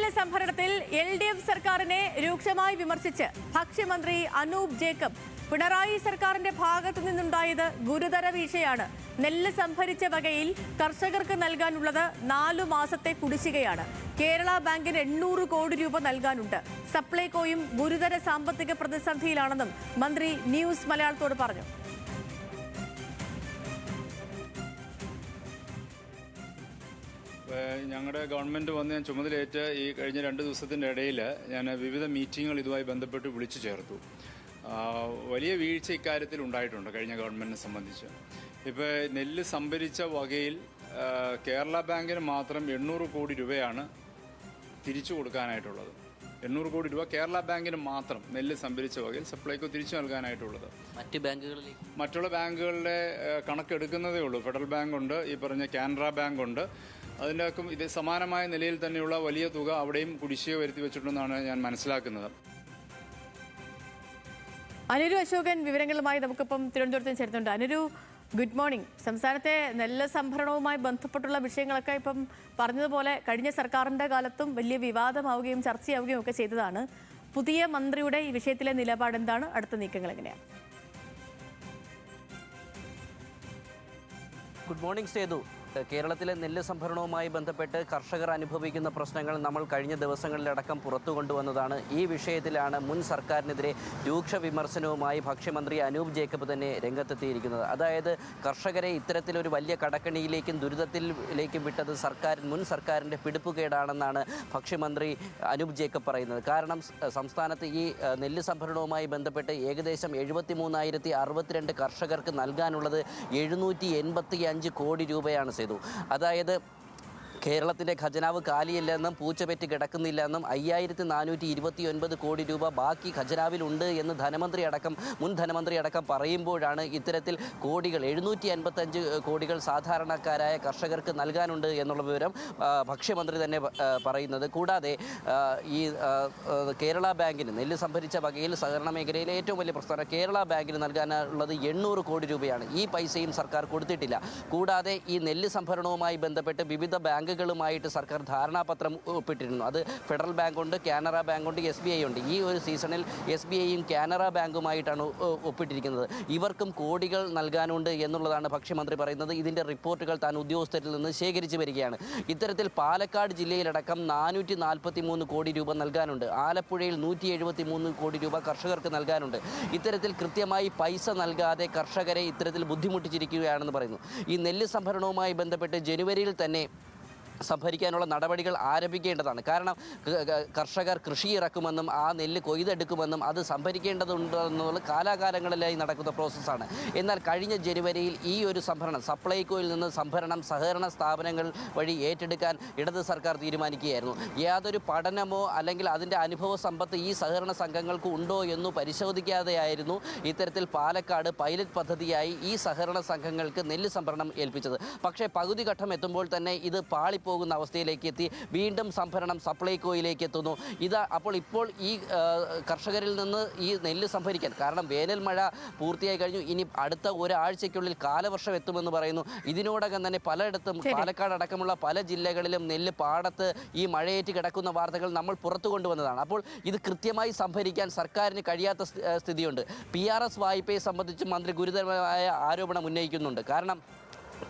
നെല്ല് സംഭരണത്തിൽ LDF സർക്കാരിനെ രൂക്ഷമായി വിമർശിച്ച് ഭക്ഷ്യമന്ത്രി അനൂപ് ജേക്കബ് പിണറായി സർക്കാരിന്റെ ഭാഗത്തു നിന്നുണ്ടായത് ഗുരുതര വീഴ്ചയാണ്. നെല്ല് സംഭരിച്ച വകയിൽ കർഷകർക്ക് നൽകാനുള്ളത് 4 മാസത്തെ കുടിശ്ശികയാണ്. കേരള ബാങ്കിന് 800 കോടി രൂപ നൽകാനുണ്ട്. സപ്ലൈകോയും ഗുരുതര സാമ്പത്തിക പ്രതിസന്ധിയിലാണെന്നും മന്ത്രി ന്യൂസ് മലയാളത്തോട് പറഞ്ഞു. ഞങ്ങളുടെ ഗവൺമെൻറ് വന്ന് ഞാൻ ചുമതലയേറ്റ് ഈ കഴിഞ്ഞ 2 ദിവസത്തിൻ്റെ ഇടയിൽ ഞാൻ വിവിധ മീറ്റിങ്ങുകൾ ഇതുമായി ബന്ധപ്പെട്ട് വിളിച്ചു ചേർത്തു. വലിയ വീഴ്ച ഇക്കാര്യത്തിൽ ഉണ്ടായിട്ടുണ്ട് കഴിഞ്ഞ ഗവൺമെൻറ്റിനെ സംബന്ധിച്ച്. ഇപ്പോൾ നെല്ല് സംഭരിച്ച വകയിൽ കേരള ബാങ്കിന് മാത്രം 800 കോടി രൂപയാണ് തിരിച്ചു കൊടുക്കാനായിട്ടുള്ളത്. 800 കോടി രൂപ കേരള ബാങ്കിന് മാത്രം നെല്ല് സംഭരിച്ച വകയിൽ സപ്ലൈകോ തിരിച്ചു നൽകാനായിട്ടുള്ളത്. മറ്റുള്ള ബാങ്കുകളുടെ കണക്കെടുക്കുന്നതേ ഉള്ളൂ. ഫെഡറൽ ബാങ്ക് ഉണ്ട്, ഈ പറഞ്ഞ കാനറ ബാങ്ക് ഉണ്ട്. അതിൻ്റെയൊക്കെ ഇത് സമാനമായ നിലയിൽ തന്നെയുള്ള വലിയ തുക അവിടെയും കുടിശ്ശിക വരുത്തി വെച്ചിട്ടുണ്ടെന്നാണ് ഞാൻ മനസ്സിലാക്കുന്നത്. അനുരു അശോകൻ വിവരങ്ങളുമായി നമുക്കിപ്പം തിരുവനന്തപുരത്ത് ചേർന്നുണ്ട്. അനുരു, ഗുഡ് മോർണിംഗ്. സംസ്ഥാനത്തെ നെല്ല് സംഭരണവുമായി ബന്ധപ്പെട്ടുള്ള വിഷയങ്ങളൊക്കെ ഇപ്പം പറഞ്ഞതുപോലെ കഴിഞ്ഞ സർക്കാരിൻ്റെ കാലത്തും വലിയ വിവാദമാവുകയും ചർച്ചയാവുകയും ഒക്കെ ചെയ്തതാണ്. പുതിയ മന്ത്രിയുടെ ഈ വിഷയത്തിലെ നിലപാട് എന്താണ്? അടുത്ത നീക്കങ്ങൾ എങ്ങനെയാണ്? Good morning Sethu. കേരളത്തിലെ നെല്ല് സംഭരണവുമായി ബന്ധപ്പെട്ട് കർഷകർ അനുഭവിക്കുന്ന പ്രശ്നങ്ങൾ നമ്മൾ കഴിഞ്ഞ ദിവസങ്ങളിലടക്കം പുറത്തു കൊണ്ടുവന്നതാണ്. ഈ വിഷയത്തിലാണ് മുൻ സർക്കാരിനെതിരെ രൂക്ഷ വിമർശനവുമായി ഭക്ഷ്യമന്ത്രി അനൂപ് ജേക്കബ് തന്നെ രംഗത്തെത്തിയിരിക്കുന്നത്. അതായത് കർഷകരെ ഇത്തരത്തിലൊരു വലിയ കടക്കണിയിലേക്കും ദുരിതത്തിലേക്കും വിട്ടത് മുൻ സർക്കാരിൻ്റെ പിടിപ്പുകേടാണെന്നാണ് ഭക്ഷ്യമന്ത്രി അനൂപ് ജേക്കബ് പറയുന്നത്. കാരണം സംസ്ഥാനത്ത് ഈ നെല്ല് സംഭരണവുമായി ബന്ധപ്പെട്ട് ഏകദേശം 73,062 കർഷകർക്ക് നൽകാനുള്ളത് 785 കോടി രൂപയാണ്. അതായത് കേരളത്തിൻ്റെ ഖജനാവ് കാലിയല്ലെന്നും പൂച്ചപെറ്റ് കിടക്കുന്നില്ലെന്നും 5429 കോടി രൂപ ബാക്കി ഖജനാവിലുണ്ട് എന്ന് മുൻ ധനമന്ത്രി അടക്കം പറയുമ്പോഴാണ് ഇത്തരത്തിൽ കോടികൾ 755 കോടികൾ സാധാരണക്കാരായ കർഷകർക്ക് നൽകാനുണ്ട് എന്നുള്ള വിവരം ഭക്ഷ്യമന്ത്രി തന്നെ പറയുന്നത്. കൂടാതെ ഈ കേരള ബാങ്കിന് നെല്ല് സംഭരിച്ച വകയിൽ സഹകരണ മേഖലയിലെ ഏറ്റവും വലിയ പ്രസ്ഥാനം കേരള ബാങ്കിന് നൽകാനുള്ളത് 800 കോടി രൂപയാണ്. ഈ പൈസയും സർക്കാർ കൊടുത്തിട്ടില്ല. കൂടാതെ ഈ നെല്ല് സംഭരണവുമായി ബന്ധപ്പെട്ട് വിവിധ ബാങ്കുകളുമായിട്ട് സർക്കാർ ധാരണാപത്രം ഒപ്പിട്ടിരുന്നു. അത് ഫെഡറൽ ബാങ്കുണ്ട്, കാനറ ബാങ്കുണ്ട്, SBI ഉണ്ട്. ഈ ഒരു സീസണിൽ SBIയും കാനറ ബാങ്കുമായിട്ടാണ് ഒപ്പിട്ടിരിക്കുന്നത്. ഇവർക്കും കോടികൾ നൽകാനുണ്ട് എന്നുള്ളതാണ് ഭക്ഷ്യമന്ത്രി പറയുന്നത്. ഇതിൻ്റെ റിപ്പോർട്ടുകൾ താൻ ഉദ്യോഗസ്ഥരിൽ നിന്ന് ശേഖരിച്ചു വരികയാണ്. ഇത്തരത്തിൽ പാലക്കാട് ജില്ലയിലടക്കം 443 കോടി രൂപ നൽകാനുണ്ട്. ആലപ്പുഴയിൽ 173 കോടി രൂപ കർഷകർക്ക് നൽകാനുണ്ട്. ഇത്തരത്തിൽ കൃത്യമായി പൈസ നൽകാതെ കർഷകരെ ഇത്തരത്തിൽ ബുദ്ധിമുട്ടിച്ചിരിക്കുകയാണെന്ന് പറയുന്നു. ഈ നെല്ല് സംഭരണവുമായി ബന്ധപ്പെട്ട് ജനുവരിയിൽ തന്നെ സംഭരിക്കാനുള്ള നടപടികൾ ആരംഭിക്കേണ്ടതാണ്. കാരണം കർഷകർ കൃഷി ഇറക്കുമെന്നും ആ നെല്ല് കൊയ്തെടുക്കുമെന്നും അത് സംഭരിക്കേണ്ടതുണ്ടെന്നുള്ള കാലാകാലങ്ങളിലായി നടക്കുന്ന പ്രോസസ്സാണ്. എന്നാൽ കഴിഞ്ഞ ജനുവരിയിൽ ഈ ഒരു സംഭരണം സപ്ലൈകോയിൽ നിന്ന് സംഭരണം സഹകരണ സ്ഥാപനങ്ങൾ വഴി ഏറ്റെടുക്കാൻ ഇടത് സർക്കാർ തീരുമാനിക്കുകയായിരുന്നു. യാതൊരു പഠനമോ അല്ലെങ്കിൽ അതിൻ്റെ അനുഭവ സമ്പത്ത് ഈ സഹകരണ സംഘങ്ങൾക്ക് ഉണ്ടോ എന്ന് പരിശോധിക്കാതെയായിരുന്നു ഇത്തരത്തിൽ പാലക്കാട് പൈലറ്റ് പദ്ധതിയായി ഈ സഹകരണ സംഘങ്ങൾക്ക് നെല്ല് സംഭരണം ഏൽപ്പിച്ചത്. പക്ഷേ പകുതി ഘട്ടം എത്തുമ്പോൾ തന്നെ ഇത് പോകുന്ന അവസ്ഥയിലേക്ക് എത്തി. വീണ്ടും സംഭരണം സപ്ലൈകോയിലേക്ക് എത്തുന്നു. ഇപ്പോൾ ഈ കർഷകരിൽ നിന്ന് ഈ നെല്ല് സംഭരിക്കാൻ, കാരണം വേനൽ മഴ പൂർത്തിയായി കഴിഞ്ഞു, ഇനി അടുത്ത ഒരാഴ്ചയ്ക്കുള്ളിൽ കാലവർഷം എത്തുമെന്ന് പറയുന്നു. ഇതിനോടകം തന്നെ പലയിടത്തും പാലക്കാട് അടക്കമുള്ള പല ജില്ലകളിലും നെല്ല് പാടത്ത് ഈ മഴയേറ്റ് കിടക്കുന്ന വാർത്തകൾ നമ്മൾ പുറത്തു കൊണ്ടുവന്നതാണ്. അപ്പോൾ ഇത് കൃത്യമായി സംഭരിക്കാൻ സർക്കാരിന് കഴിയാത്ത സ്ഥിതിയുണ്ട്. PRS വായ്പയെ സംബന്ധിച്ച് മന്ത്രി ഗുരുതരമായ ആരോപണം ഉന്നയിക്കുന്നുണ്ട്. കാരണം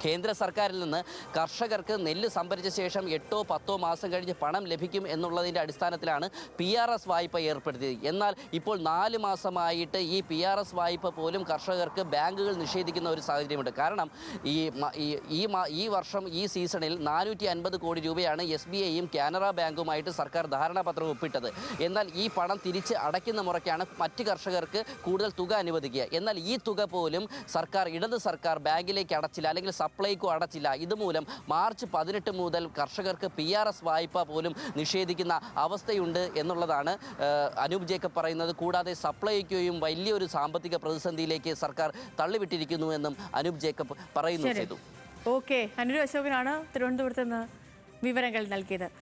കേന്ദ്ര സർക്കാരിൽ നിന്ന് കർഷകർക്ക് നെല്ല് സംഭരിച്ച ശേഷം 8-10 മാസം കഴിഞ്ഞ് പണം ലഭിക്കും എന്നുള്ളതിൻ്റെ അടിസ്ഥാനത്തിലാണ് PRS വായ്പ ഏർപ്പെടുത്തിയത്. എന്നാൽ ഇപ്പോൾ 4 മാസമായിട്ട് ഈ PRS വായ്പ പോലും കർഷകർക്ക് ബാങ്കുകൾ നിഷേധിക്കുന്ന ഒരു സാഹചര്യമുണ്ട്. കാരണം ഈ വർഷം ഈ സീസണിൽ 450 കോടി രൂപയാണ് SBIയും കാനറ ബാങ്കുമായിട്ട് സർക്കാർ ധാരണാപത്രം ഒപ്പിട്ടത്. എന്നാൽ ഈ പണം തിരിച്ച് അടയ്ക്കുന്ന മുറയ്ക്കാണ് മറ്റ് കർഷകർക്ക് കൂടുതൽ തുക അനുവദിക്കുക. എന്നാൽ ഈ തുക പോലും ഇടത് സർക്കാർ ബാങ്കിലേക്ക് അടച്ചില്ല, അല്ലെങ്കിൽ സപ്ലൈകോ അടച്ചില്ല. ഇതുമൂലം മാർച്ച് 18 മുതൽ കർഷകർക്ക് PRS വായ്പ പോലും നിഷേധിക്കുന്ന അവസ്ഥയുണ്ട് എന്നുള്ളതാണ് അനൂപ് ജേക്കബ് പറയുന്നത്. കൂടാതെ സപ്ലൈകോയും വലിയൊരു സാമ്പത്തിക പ്രതിസന്ധിയിലേക്ക് സർക്കാർ തള്ളിവിട്ടിരിക്കുന്നുവെന്നും അനൂപ് ജേക്കബ് പറയുന്നു. ഓക്കെ, അനുരു അശോകനാണ് തിരുവനന്തപുരത്ത് നിന്ന് വിവരങ്ങൾ നൽകിയത്.